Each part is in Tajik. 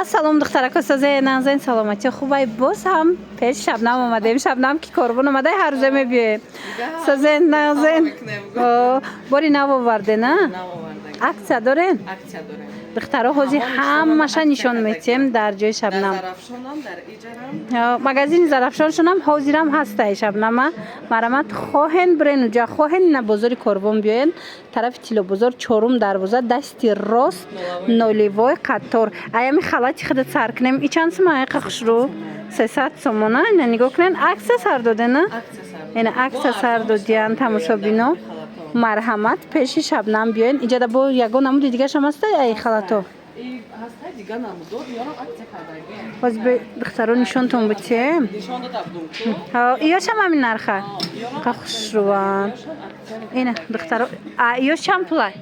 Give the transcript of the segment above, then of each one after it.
Салом духтарако сазе назен саломати хубай боз ҳам пеш шабнам омадем шабнам ки корбон омада ҳар рӯзе мебиёем сазен назен бори нав оварде на аксия дорен духтаро ҳозир ҳамаша нишон метиҳем дар ҷои шабнам магазини зарафшоншонам ҳозирам ҳастаи шабнама марамат хоҳен бирен уҷа хоҳен ина бозори корбон биёен тарафи тилобозор чорум дарвоза дасти рост ноливой қатор аями халати худат сар кунем и чанд сум аяқа хушрӯ 300 сомона ина нигоҳ кунен аксия сар додена ина аксия сар додиян тамошобино марҳамат пеши шабнам биёен иҷада бо ягон намуди дигаршам ҳаста ай халато боз духтаро нишонтон бутием иёшам ҳамин нарха қа хушрӯан ина духтаро иёш чанд пулай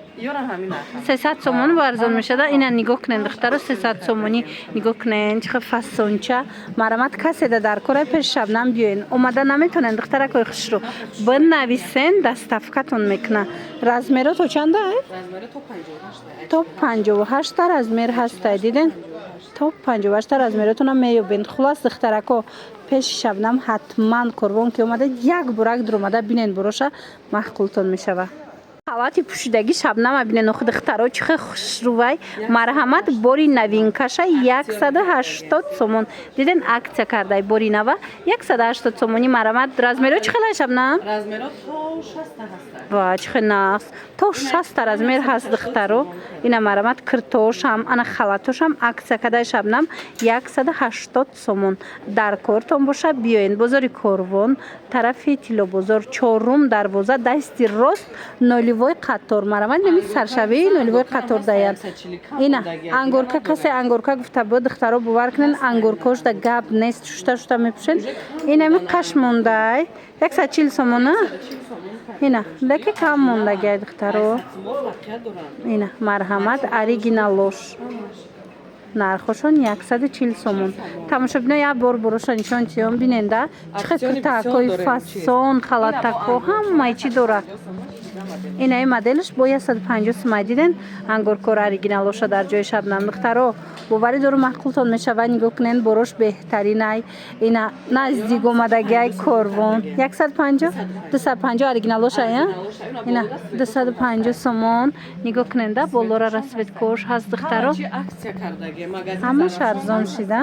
300 сомон варзон мешада ина нигоҳ кунен духтаро 300 сомонӣ нигоҳ кунен чихо фасонча марамат каседа дар кора пеш шабнам биёен омада наметонен духтаракои хушрӯ бинависен доставкатон мекуна размеро то чанда то 58 размер ҳастай диден то 58 размеротонам меёбен хулас духтарако пеши шабнам ҳатман корбон ки омада як бурак дуромада бинен буроша маҳқултон мешава халати пӯшидаги шабнама бинен охи духтаро чихе хушрӯвай марҳамат бори навинкаша 180 сомон диден аксия кардай бори нава 180 сомонӣ марҳамат размеро чихе лай шабнам размеро то 60 ва чихе нақс то 60 размер ҳаст духтаро ина марҳамат киртошам ана халатошам аксия кардай шабнам 180 сомон дар кортон боша биёен бозори корвон тарафи тилобозор чорум дарвоза дасти рост ноливой қатор марҳамат нами саршавии ноливой қатор даяд ина ангорка касе ангорка гуфта бо духтаро бовар кунен ангоркошда гап нест шута мепӯшен инами қаш мондай 140 сомона ина леки кам мондагиай духтаро ина марҳамат оригиналош нархошон 140 сомон тамошобино як бор буроша нишон тиён биненда чихе кӯтакҳои фасон халатакҳо ҳамаи чӣ дорад инаи моделш бо 150 сомай диден ангоркор оригиналоша дар ҷои шабнам духтаро боварӣ дору маҳқултон мешава нигоҳ кунен борош беҳтаринай ина наздик омадагиай корвон 250 оригиналоша ина 250 сомон нигоҳ куненда болора расветкош ҳаст духтаро ҳамаш арзон шида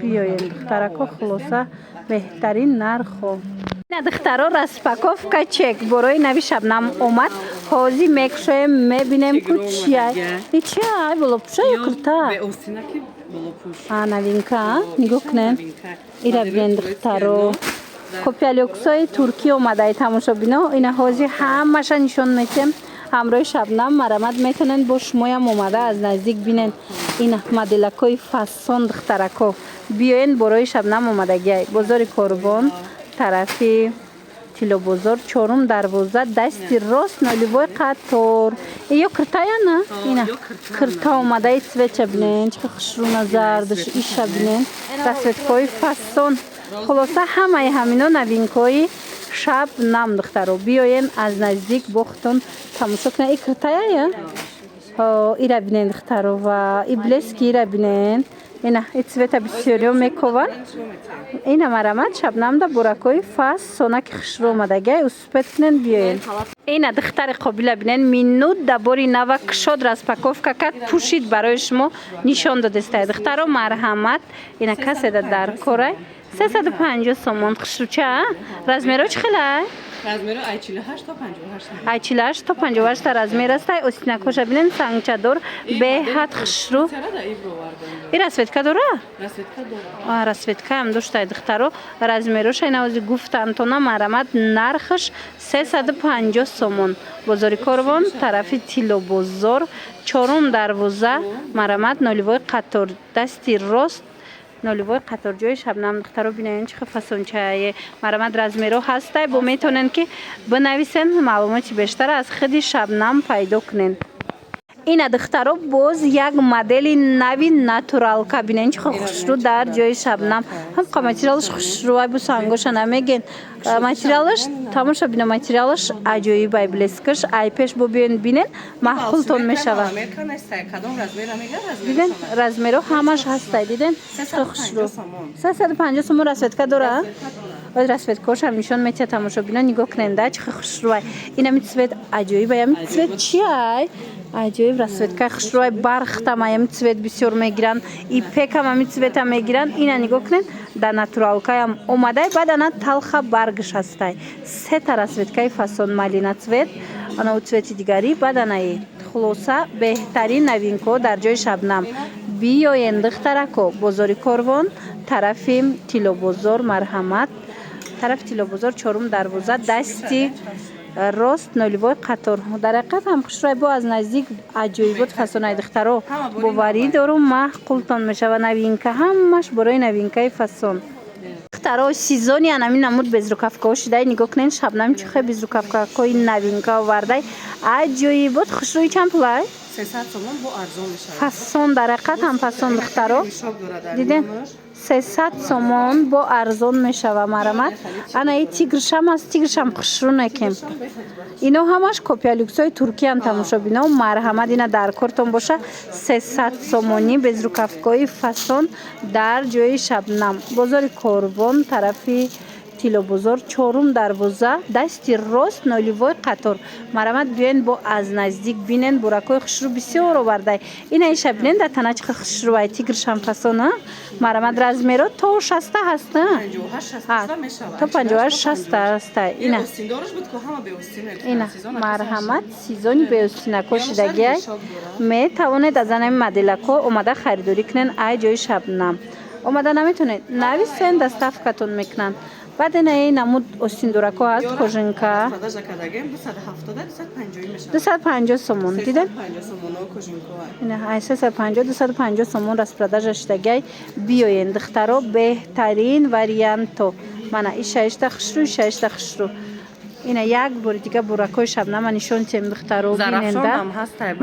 биёен духтарако хулоса беҳтарин нархо ина духтаро распаковка чек борои нави шабнам омад ҳозир мекушоем мебинем ку чия и чия болопӯша ё курта новинка нигоҳ кунен ира бинен духтаро копиалёксои туркӣ омадаи тамошобино ина ҳозир ҳамаша нишон метиҳем ҳамроҳи шабнам марҳамат метонен бо шумоям омада аз наздик бинен ина моделакҳои фасон духтарако биёен борои шабнам омадагиай бозори корбон тарафи тилобозор чорум дарвоза дасти рост ноливой қатор ё киртаяна ина кирта омадаи цвеча бинен чихе хушрӯна зардаш иша бинен расветкои фасон хулоса ҳамаи ҳамино новинкои шабнам духтаро биёен аз наздик бо худтон тамошо кунед и киртаяя ира бинен духтаро ва и блески ира бинен ина и цвета бисёриё мекова ина марҳамат шабнамда буракҳои фас сонаки хушрӯ омадагиай успет кунен биёен ина духтари қобила бинен минут да бори нава кушод распаковка кард пӯшид барои шумо нишон додестай духтаро марҳамат ина каседа дар корай 350 сомон хушрӯча размеро чӣ хелай размеро ай 48 то 58 размер астай остинакоша бинен сангчадор беҳад хушрӯ и расветка дора расветкаам доштаи духтаро размероша ина ҳозир гуфтантона марҳамат нархаш 350 сомон бозори корвон тарафи тилобозор чорум дарвоза марҳамат ноливой қатор дасти рост ноливой қаторҷои шабнам духтаро бинен чихе фасончае марҳамат размеро ҳастай бо метонен ки бинависен маълумоти бештар аз худи шабнам пайдо кунен ина духтаро боз як модели нави натуралка бинен чӣ хушрӯ дар ҷои шабнам ҳамқа материалаш хушрӯай бу сангоша намеген материалаш тамоша бина материалаш аҷоибай блескаш ай пеш бо биён бинен маъқултон мешавад диден размеро ҳамаш ҳастай диден хушрӯ 350 сомон расветка дорад расветкашам нишон метиҳад тамошобинон нигоҳ кунед чӣ хушрӯай инами цвет аҷоибай ами цвет чиай аҷоиб расветка хушрӯай бархтам ами цвет бисёр мегиранд ипекам ами цвета мегиранд ина нигоҳ кунед да натуралкаям омадай баъд ана талха баргаш ҳастай сета расветкаи фасон малина цвет ана цвети дигари баъд анаи хулоса беҳтарин новинко дар ҷои шабнам биёен духтарако бозори корвон тарафи тилобозор марҳамат тарафи тилобозор чорум дарвоза дасти рост нулевой қатор дар ҳақиқат ҳам хушрӯай бо аз наздик аҷоибот фасонаи духтаро боварӣ дорум маъқултон мешава новинка ҳамаш борои новинкаи фасон духтаро сезони анами намуд безрукавкаҳо шудай нигоҳ кунед шабнами чӯхе безрукавкаҳои новинка овардай аҷоибот хушрӯи чанд пулай 300 сомон бо арзон мешавад фасон дар ҳақиқат ҳам фасон духтаро диден 300 сомон бо арзон мешава марамат анаи тигршам аст тигршам хушрӯ некем ино ҳамаш копия люксои туркиян тамошобино марҳамат ина дар кортон боша 300 сомонӣ безрукавкои фасон дар ҷои шабнам бозори корвон тарафи тилобозор чорум дарвоза дасти рост нулевой қатор марамат биёен бо аз наздик бинен буракои хушрӯ бисёр овардай ина иша бинен да тана чиқа хушрӯай тигршам фасона марамат размеро то 60 ҳаста то 58-60 ҳаста ина ина марҳамат сезони беостинако шидагиай метавонед аз анами моделако омада харидорӣ кунед ай ҷои шабнам омада наметонед нависен доставкатон мекунанд баъд инаи намуд остиндорако аст кожинка 250 сомон диден ина 350 сомон распродажа шидагиай биёен духтаро беҳтарин варианто мана ишаишта хушрӯ ишаишта хушрӯ ина як бори дига буракои шабнама нишон тем духтаро биненда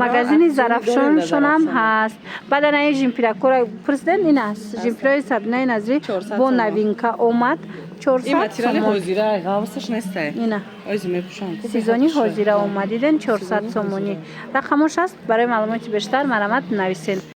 магазини зарафшоншонам ҳаст баъд анаи жимпиракора пурсиден ин аст жимпираи сабинаи назри бо новинка омад 400 сомон ина сезони ҳозира омадиден 400 сомонӣ рақамош аст барои маълумоти бештар марҳамат нависед